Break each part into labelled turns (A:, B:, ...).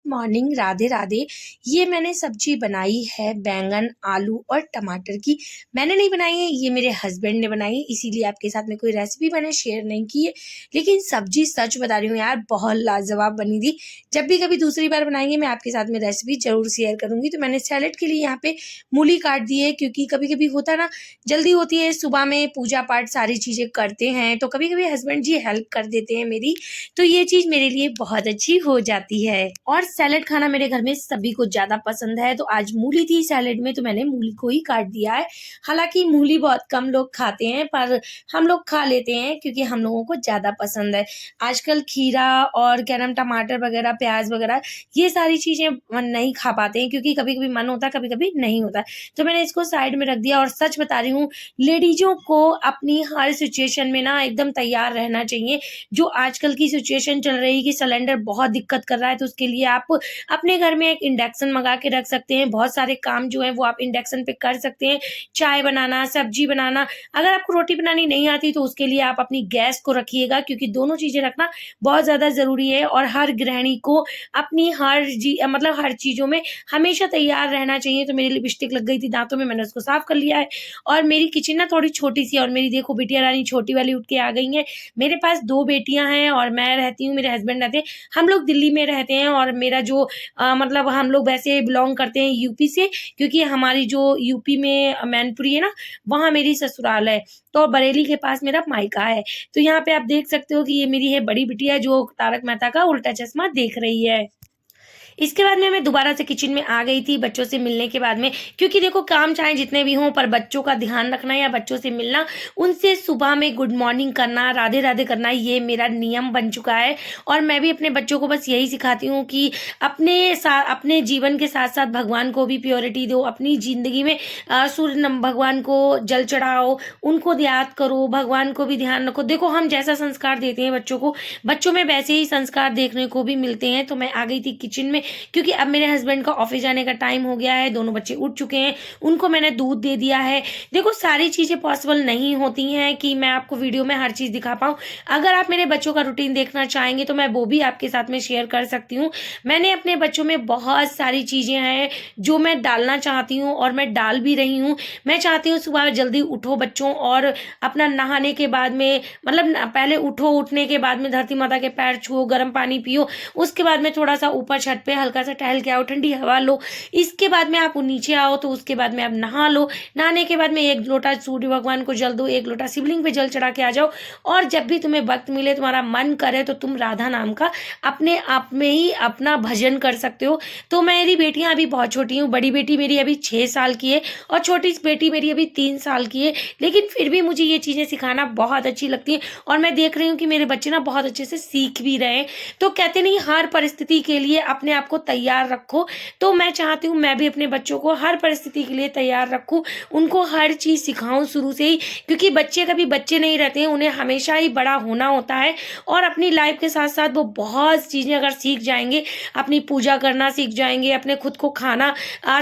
A: Morning, Radhe Radhe. ये मैंने सब्जी बनाई है बैंगन, आलू और टमाटर की। मैंने नहीं बनाई है, ये मेरे हस्बैंड ने बनाई है, इसीलिए आपके साथ में कोई रेसिपी मैंने शेयर नहीं की है। लेकिन सब्जी सच बता रही हूँ यार, बहुत लाजवाब बनी थी। जब भी कभी दूसरी बार बनाएंगे मैं आपके साथ में रेसिपी जरूर शेयर करूँगी। तो मैंने सैलेड के लिए यहाँ पे मूली काट दी है, क्योंकि कभी कभी होता ना, जल्दी होती है, सुबह में पूजा पाठ सारी चीज़ें करते हैं, तो कभी कभी हस्बैंड जी हेल्प कर देते हैं मेरी, तो ये चीज़ मेरे लिए बहुत अच्छी हो जाती है। और सैलेड खाना मेरे घर में सभी को ज़्यादा पसंद है, तो आज मूली थी सैलेड में, तो मैंने मूली को ही काट दिया है। हालांकि मूली बहुत कम लोग खाते हैं, पर हम लोग खा लेते हैं क्योंकि हम लोगों को ज़्यादा पसंद है। आजकल खीरा और क्या नाम टमाटर वगैरह, प्याज वगैरह, ये सारी चीज़ें नहीं खा पाते हैं, क्योंकि कभी कभी मन होता है, कभी कभी नहीं होता। तो मैंने इसको साइड में रख दिया। और सच बता रही हूँ, लेडीजों को अपनी हर सिचुएशन में ना एकदम तैयार रहना चाहिए। जो आजकल की सिचुएशन चल रही है कि सिलेंडर बहुत दिक्कत कर रहा है, तो उसके लिए आप अपने घर में एक इंडक्शन मंगा के रख सकते हैं। बहुत सारे काम जो है वो आप इंडक्शन पे कर सकते हैं, चाय बनाना, सब्जी बनाना। अगर आपको रोटी बनानी नहीं आती तो उसके लिए आप अपनी गैस को रखिएगा, क्योंकि दोनों चीजें रखना बहुत ज्यादा जरूरी है। और हर गृहिणी को अपनी हर चीजों में हमेशा तैयार रहना चाहिए। तो मेरी लिपस्टिक लग गई थी दांतों में, मैंने उसको साफ कर लिया है। और मेरी किचन ना थोड़ी छोटी सी है, और मेरी देखो बिटिया रानी छोटी वाली उठ के आ गई है। मेरे पास 2 बेटियां हैं और मैं रहती हूँ, मेरे हस्बैंड रहते हैं। हम लोग दिल्ली में रहते हैं, और मेरा जो हम लोग वैसे बिलोंग करते हैं यूपी से, क्योंकि हमारी जो यूपी में मैनपुरी है ना, वहाँ मेरी ससुराल है। तो बरेली के पास मेरा मायका है। तो यहाँ पे आप देख सकते हो कि ये मेरी है बड़ी बिटिया, जो तारक मेहता का उल्टा चश्मा देख रही है। इसके बाद में मैं दोबारा से किचन में आ गई थी बच्चों से मिलने के बाद में, क्योंकि देखो काम चाहे जितने भी हों, पर बच्चों का ध्यान रखना या बच्चों से मिलना, उनसे सुबह में गुड मॉर्निंग करना, राधे राधे करना, ये मेरा नियम बन चुका है। और मैं भी अपने बच्चों को बस यही सिखाती हूँ कि अपने जीवन के साथ साथ भगवान को भी प्योरिटी दो। अपनी जिंदगी में भगवान को जल चढ़ाओ, उनको याद करो, भगवान को भी ध्यान रखो। देखो हम जैसा संस्कार देते हैं बच्चों को, बच्चों में वैसे ही संस्कार देखने को भी मिलते हैं। तो मैं आ गई थी किचन में, क्योंकि अब मेरे हस्बैंड का ऑफिस जाने का टाइम हो गया है। दोनों बच्चे उठ चुके हैं, उनको मैंने दूध दे दिया है। देखो सारी चीजें पॉसिबल नहीं होती हैं कि मैं आपको वीडियो में हर चीज दिखा पाऊं। अगर आप मेरे बच्चों का रूटीन देखना चाहेंगे तो मैं वो भी आपके साथ में शेयर कर सकती हूँ। मैंने अपने बच्चों में बहुत सारी चीजें हैं जो मैं डालना चाहती हूँ, और मैं डाल भी रही हूँ। मैं चाहती हूँ सुबह जल्दी उठो बच्चों, और अपना नहाने के बाद में पहले उठो, उठने के बाद में धरती माता के पैर छुओ, गर्म पानी पियो। उसके बाद में थोड़ा सा ऊपर छत पे हल्का सा टहल के आओ, ठंडी हवा लो। इसके बाद में आप नीचे आओ, तो उसके बाद में आप नहा लो। नहाने के बाद में 1 लोटा सूर्य भगवान को जल दो, 1 लोटा शिवलिंग पे जल चढ़ा के आ जाओ। और जब भी तुम्हें वक्त मिले, तुम्हारा मन करे, तो तुम राधा नाम का अपने आप में ही अपना भजन कर सकते हो। तो मेरी बेटियां अभी बहुत छोटी हूँ, बड़ी बेटी मेरी अभी 6 साल की है, और छोटी बेटी मेरी अभी 3 साल की है। लेकिन फिर भी मुझे ये चीजें सिखाना बहुत अच्छी लगती है, और मैं देख रही हूँ कि मेरे बच्चे ना बहुत अच्छे से सीख भी रहे हैं। तो कहते नहीं, हर परिस्थिति के लिए अपने आप को तैयार रखो। तो मैं चाहती हूँ मैं भी अपने बच्चों को हर परिस्थिति के लिए तैयार रखूं, उनको हर चीज सिखाऊं शुरू से ही, क्योंकि बच्चे कभी बच्चे नहीं रहते हैं, उन्हें हमेशा ही बड़ा होना होता है। और अपनी लाइफ के साथ साथ वो बहुत चीजें अगर सीख जाएंगे, अपनी पूजा करना सीख जाएंगे, अपने खुद को खाना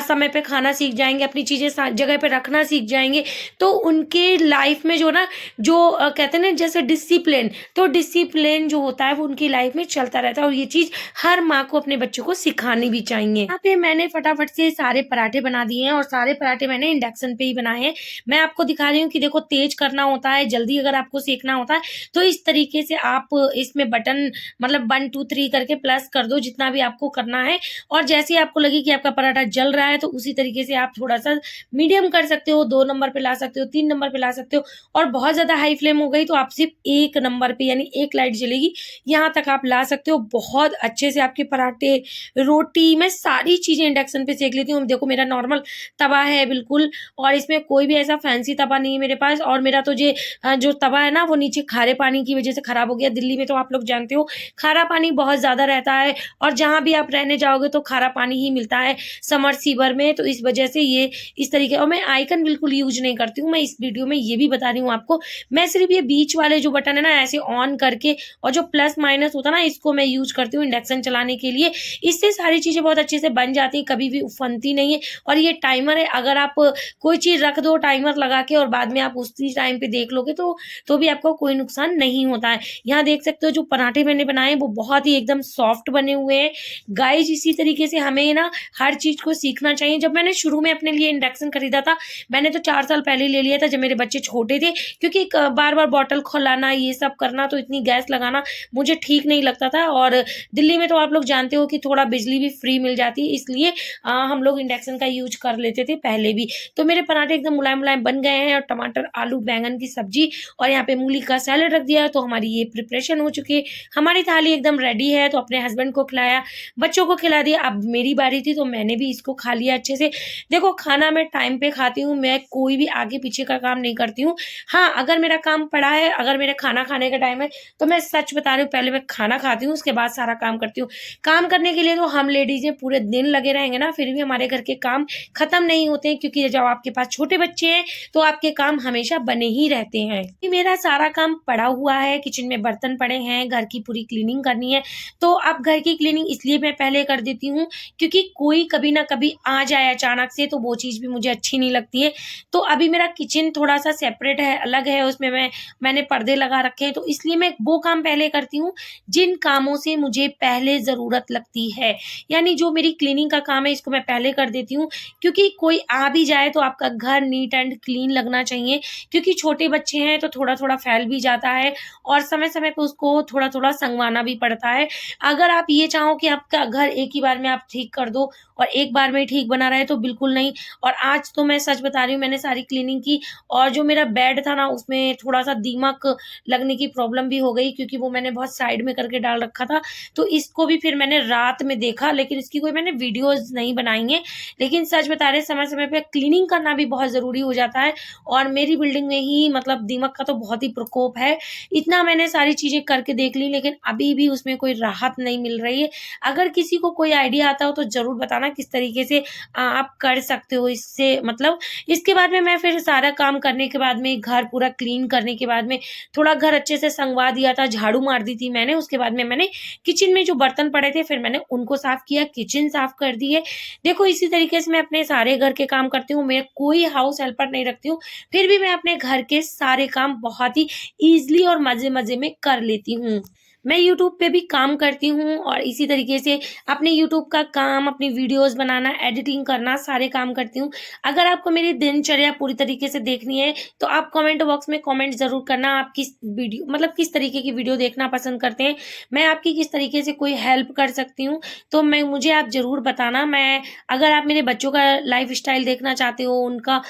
A: समय पे खाना सीख जाएंगे, अपनी चीजें जगह पे रखना सीख जाएंगे, तो उनके लाइफ में कहते हैं ना जैसे डिसिप्लिन, तो डिसिप्लिन जो होता है वो उनकी लाइफ में चलता रहता है। और ये चीज हर माँ को अपने बच्चों को सिखानी भी चाहिए। यहाँ पे मैंने फटाफट से सारे पराठे बना दिए हैं, और सारे पराठे मैंने इंडक्शन पे ही बनाए हैं। मैं आपको दिखा रही हूँ कि देखो तेज करना होता है, जल्दी अगर आपको सेकना होता है तो इस तरीके से आप इसमें बटन 1 2 3 करके प्लस कर दो, जितना भी आपको करना है। और जैसे ही आपको लगे कि आपका पराठा जल रहा है, तो उसी तरीके से आप थोड़ा सा मीडियम कर सकते हो, 2 नंबर पे ला सकते हो, 3 नंबर पे ला सकते हो। और बहुत ज्यादा हाई फ्लेम हो गई तो आप सिर्फ 1 नंबर पे, यानी 1 लाइट जलेगी, यहाँ तक आप ला सकते हो। बहुत अच्छे से आपके पराठे, रोटी, मैं सारी चीजें इंडक्शन पे सेक लेती हूँ। देखो मेरा नॉर्मल तवा है बिल्कुल, और इसमें कोई भी ऐसा फैंसी तवा नहीं है मेरे पास। और मेरा तो जो तवा है ना, वो नीचे खारे पानी की वजह से खराब हो गया। दिल्ली में तो आप लोग जानते हो खारा पानी बहुत ज्यादा रहता है, और जहां भी आप रहने जाओगे तो खारा पानी ही मिलता है समर सीवर में। तो इस वजह से ये इस तरीके, और मैं आइकन बिल्कुल यूज नहीं करती हूँ। मैं इस वीडियो में ये भी बता रही हूँ आपको, मैं सिर्फ ये बीच वाले जो बटन है ना, ऐसे ऑन करके, और जो प्लस माइनस होता है ना, इसको मैं यूज करती हूँ इंडक्शन चलाने के लिए। इससे सारी चीज़ें बहुत अच्छे से बन जाती हैं, कभी भी उफनती नहीं है। और ये टाइमर है, अगर आप कोई चीज़ रख दो टाइमर लगा के और बाद में आप उसी टाइम पे देख लोगे तो भी आपको कोई नुकसान नहीं होता है। यहाँ देख सकते हो जो पराठे मैंने बनाए वो बहुत ही एकदम सॉफ्ट बने हुए हैं। गाइस इसी तरीके से हमें ना हर चीज़ को सीखना चाहिए। जब मैंने शुरू में अपने लिए इंडक्शन खरीदा था, मैंने तो 4 साल पहले ले लिया था जब मेरे बच्चे छोटे थे, क्योंकि बार-बार बॉटल खुलाना ये सब करना तो इतनी गैस लगाना मुझे ठीक नहीं लगता था। और दिल्ली में तो आप लोग जानते हो कि थोड़ा बिजली भी फ्री मिल जाती है, इसलिए हम लोग इंडक्शन का यूज कर लेते थे पहले भी। तो मेरे पराठे एकदम मुलायम-मुलायम बन गए हैं और टमाटर, आलू, बैंगन की सब्जी और यहाँ पे मूली का सैलेड रख दिया, तो हमारी ये प्रिपरेशन हो चुकी है। हमारी थाली एकदम रेडी है, तो अपने हस्बैंड को खिलाया, बच्चों को खिला दिया। अब मेरी बारी थी तो मैंने भी इसको खा लिया अच्छे से। देखो खाना मैं टाइम पे खाती हूँ, मैं कोई भी आगे पीछे का काम नहीं करती हूँ। हाँ, अगर मेरा काम पड़ा है, अगर मेरे खाना खाने का टाइम है, तो मैं सच बता रही हूँ पहले मैं खाना खाती हूँ, उसके बाद सारा काम करती हूँ। काम करने के लिए तो हम लेडीज़ें पूरे दिन लगे रहेंगे ना, फिर भी हमारे घर के काम खत्म नहीं होते हैं, क्योंकि जब आपके पास छोटे बच्चे हैं तो आपके काम हमेशा बने ही रहते हैं। ये मेरा सारा काम पड़ा हुआ है, किचन में बर्तन पड़े हैं, घर की पूरी क्लीनिंग करनी है। तो अब घर की क्लीनिंग इसलिए मैं पहले कर देती हूँ क्योंकि कोई कभी ना कभी आ जाए अचानक से, तो वो चीज़ भी मुझे अच्छी नहीं लगती है। तो अभी मेरा किचन थोड़ा-सा सेपरेट है, अलग है, उसमें मैंने पर्दे लगा रखे हैं, तो इसलिए मैं वो काम पहले करती हूँ जिन कामों से मुझे पहले ज़रूरत लगती है। यानी जो मेरी क्लीनिंग का काम है इसको मैं पहले कर देती हूँ, क्योंकि कोई आ भी जाए तो आपका घर नीट एंड क्लीन लगना चाहिए, क्योंकि छोटे बच्चे हैं तो थोड़ा-थोड़ा फैल भी जाता है और समय-समय पे उसको थोड़ा-थोड़ा सँगवाना भी पड़ता है। अगर आप ये चाहो कि आपका घर एक ही बार में आप ठीक कर दो और एक बार में ही ठीक बना रहे तो बिल्कुल नहीं। और आज तो मैं सच बता रही हूँ, मैंने सारी क्लीनिंग की और जो मेरा बेड था ना उसमें थोड़ा-सा दीमक लगने की प्रॉब्लम भी हो गई, क्योंकि वो मैंने बहुत साइड में करके डाल रखा था। तो इसको भी फिर मैंने रात में देखा, लेकिन इसकी कोई मैंने वीडियोज़ नहीं बनाई हैं। लेकिन सच बता रहे समय-समय पे क्लीनिंग करना भी बहुत ज़रूरी हो जाता है और मेरी बिल्डिंग में ही मतलब दीमक का तो बहुत ही प्रकोप है। इतना मैंने सारी चीज़ें करके देख ली, लेकिन अभी भी उसमें कोई राहत नहीं मिल रही है। अगर किसी को कोई आइडिया आता हो तो ज़रूर बताना किस तरीके से आप कर सकते हो इससे। मतलब इसके बाद में मैं फिर सारा काम करने के बाद में, घर पूरा क्लीन करने के बाद में, थोड़ा घर अच्छे से संगवा दिया था, झाड़ू मार दी थी मैंने। उसके बाद में मैंने किचन में जो बर्तन पड़े थे फिर मैंने उनको साफ़ किया, किचन साफ़ कर दी है। देखो इसी तरीके से मैं अपने सारे घर के काम करती हूँ, मैं कोई हाउस हेल्पर नहीं रखती हूँ, फिर भी मैं अपने घर के सारे काम बहुत ही ईज़िली और मज़े-मज़े में कर लेती हूँ। मैं यूट्यूब पे भी काम करती हूँ और इसी तरीके से अपने यूट्यूब का काम, अपनी वीडियोज़ बनाना, एडिटिंग करना, सारे काम करती हूँ। अगर आपको मेरी दिनचर्या पूरी तरीके से देखनी है, तो आप कमेंट बॉक्स में कमेंट ज़रूर करना, आप किस वीडियो मतलब किस तरीके की वीडियो देखना पसंद करते हैं। मैं आपकी किस तरीके से कोई हेल्प कर सकती हूँ, तो मुझे आप ज़रूर बताना। अगर आप मेरे बच्चों का लाइफ़स्टाइल देखना चाहते हो, उनका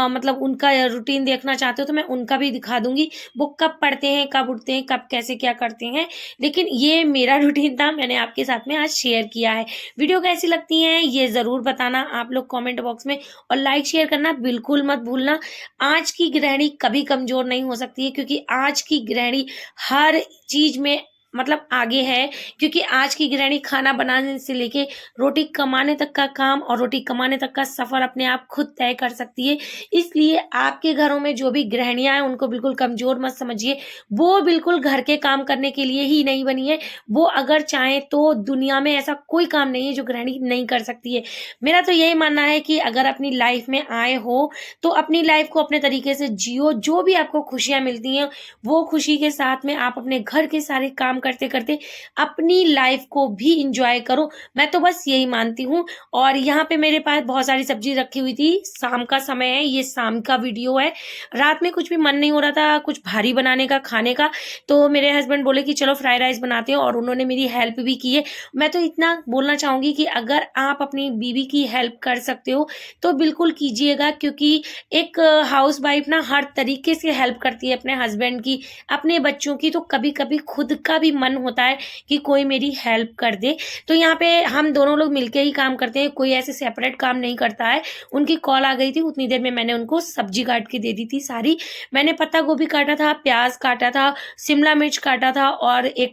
A: मतलब उनका रूटीन देखना चाहते हो, तो मैं उनका भी दिखा दूँगी। वो कब पढ़ते हैं, कब उठते हैं, कब कैसे क्या करते हैं। लेकिन ये मेरा रूटीन था, मैंने आपके साथ में आज शेयर किया है। वीडियो कैसी लगती है ये ज़रूर बताना आप लोग कमेंट बॉक्स में, और लाइक शेयर करना बिल्कुल मत भूलना। आज की गृहिणी कभी कमज़ोर नहीं हो सकती है, क्योंकि आज की गृहिणी हर चीज़ में मतलब आगे है, क्योंकि आज की गृहिणी खाना बनाने से लेके रोटी कमाने तक का काम और रोटी कमाने तक का सफ़र अपने आप खुद तय कर सकती है। इसलिए आपके घरों में जो भी गृहिणियाँ हैं उनको बिल्कुल कमज़ोर मत समझिए। वो बिल्कुल घर के काम करने के लिए ही नहीं बनी है। वो अगर चाहें तो दुनिया में ऐसा कोई काम नहीं है जो गृहिणी नहीं कर सकती है। मेरा तो यही मानना है कि अगर अपनी लाइफ़ में आए हो तो अपनी लाइफ़ को अपने तरीके से जियो। जो भी आपको खुशियाँ मिलती हैं वो खुशी के साथ में आप अपने घर के सारे काम करते-करते अपनी लाइफ़ को भी एन्जॉय करो। मैं तो बस यही मानती हूँ। और यहाँ पे मेरे पास बहुत सारी सब्ज़ी रखी हुई थी। शाम का समय है, ये शाम का वीडियो है। रात में कुछ भी मन नहीं हो रहा था कुछ भारी बनाने का, खाने का, तो मेरे हस्बैंड बोले कि चलो फ्राइड राइस बनाते हैं, और उन्होंने मेरी हेल्प भी की है। मैं तो इतना बोलना चाहूँगी कि अगर आप अपनी बीवी की हेल्प कर सकते हो तो बिल्कुल कीजिएगा, क्योंकि एक हाउसवाइफ़ ना हर तरीके से हेल्प करती है अपने हस्बैंड की, अपने बच्चों की। तो कभी-कभी खुद का भी मन होता है कि कोई मेरी हेल्प कर दे। तो यहाँ पे हम दोनों लोग मिलके ही काम करते हैं, कोई ऐसे सेपरेट काम नहीं करता है। उनकी कॉल आ गई थी, उतनी देर में मैंने उनको सब्जी काट के दे दी थी सारी। मैंने पत्ता गोभी काटा था, प्याज काटा था, शिमला मिर्च काटा था और एक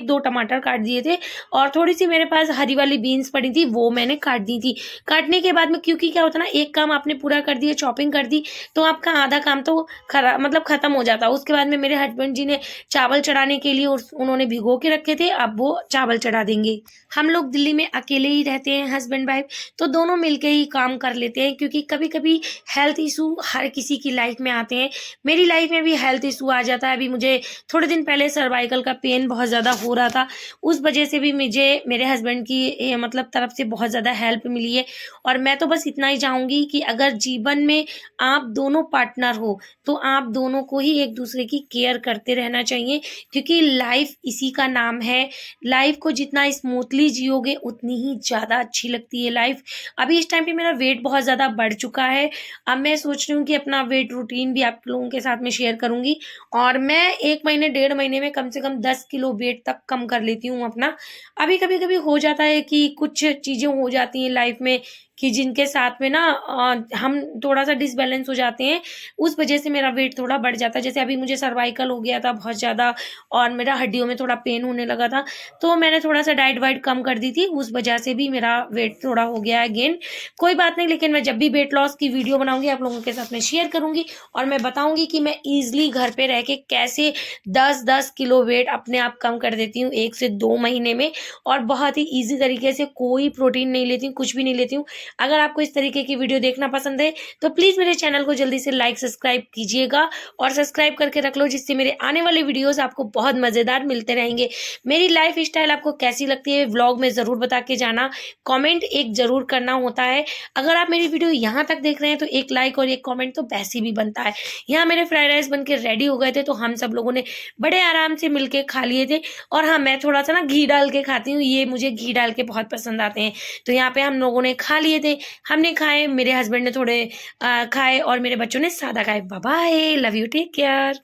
A: दो टमाटर काट दिए थे, और थोड़ी-सी मेरे पास हरी वाली बीन्स पड़ी थी, वो मैंने काट दी थी। काटने के बाद में, क्योंकि क्या होता है ना, एक काम आपने पूरा कर दिया, चॉपिंग कर दी, तो आपका आधा काम तो खत्म हो जाता है। उसके बाद में मेरे हस्बैंड जी ने चावल चढ़ाने के लिए, उन्होंने उन्होंने भिगो के रखे थे, अब वो चावल चढ़ा देंगे। हम लोग दिल्ली में अकेले ही रहते हैं, हस्बैंड वाइफ, तो दोनों मिलके ही काम कर लेते हैं, क्योंकि कभी-कभी हेल्थ इशू हर किसी की लाइफ में आते हैं। मेरी लाइफ में भी हेल्थ इशू आ जाता है। अभी मुझे थोड़े दिन पहले सर्वाइकल का पेन बहुत ज़्यादा हो रहा था, उस वजह से भी मुझे मेरे हस्बैंड की मतलब तरफ से बहुत ज़्यादा हेल्प मिली है। और मैं तो बस इतना ही चाहूँगी कि अगर जीवन में आप दोनों पार्टनर हो, तो आप दोनों को ही एक दूसरे की केयर करते रहना चाहिए, क्योंकि लाइफ इसी का नाम है। लाइफ को जितना स्मूथली जियोगे उतनी ही ज़्यादा अच्छी लगती है लाइफ। अभी इस टाइम पे मेरा वेट बहुत ज़्यादा बढ़ चुका है। अब मैं सोच रही हूँ कि अपना वेट रूटीन भी आप लोगों के साथ में शेयर करूँगी, और मैं 1 महीने 1.5 महीने में कम से कम 10 किलो वेट तक कम कर लेती हूँ अपना। अभी कभी-कभी हो जाता है कि कुछ चीज़ें हो जाती हैं लाइफ में कि जिनके साथ में ना हम थोड़ा-सा डिसबैलेंस हो जाते हैं, उस वजह से मेरा वेट थोड़ा बढ़ जाता है। जैसे अभी मुझे सर्वाइकल हो गया था बहुत ज़्यादा, और मेरा हड्डियों में थोड़ा पेन होने लगा था, तो मैंने थोड़ा-सा डाइट वाइट कम कर दी थी, उस वजह से भी मेरा वेट थोड़ा हो गया है गेन। कोई बात नहीं, लेकिन मैं जब भी वेट लॉस की वीडियो बनाऊँगी आप लोगों के साथ में शेयर करूँगी, और मैं बताऊँगी कि मैं ईज़िली घर पे रह के कैसे 10-10 किलो वेट अपने आप कम कर देती हूँ 1 से 2 महीने में, और बहुत ही ईज़ी तरीके से। कोई प्रोटीन नहीं लेती हूँ, कुछ भी नहीं लेती हूँ। अगर आपको इस तरीके की वीडियो देखना पसंद है, तो प्लीज़ मेरे चैनल को जल्दी से लाइक सब्सक्राइब कीजिएगा, और सब्सक्राइब करके रख लो, जिससे मेरे आने वाले वीडियोस आपको बहुत मज़ेदार मिलते रहेंगे। मेरी लाइफ स्टाइल आपको कैसी लगती है व्लॉग में ज़रूर बता के जाना, कमेंट एक ज़रूर करना होता है। अगर आप मेरी वीडियो यहाँ तक देख रहे हैं तो एक लाइक और एक कमेंट तो वैसे भी बनता है। यहाँ मेरे फ्राइड राइस बन के रेडी हो गए थे, तो हम सब लोगों ने बड़े आराम से मिल के खा लिए थे। और हाँ, मैं थोड़ा सा ना घी डाल के खाती हूँ, ये मुझे घी डाल के बहुत पसंद आते हैं। तो यहाँ पे हम लोगों ने खा लिए थे, हमने खाए, मेरे हस्बैंड ने थोड़े खाए, और मेरे बच्चों ने सादा खाए। Bye bye, love you, take care.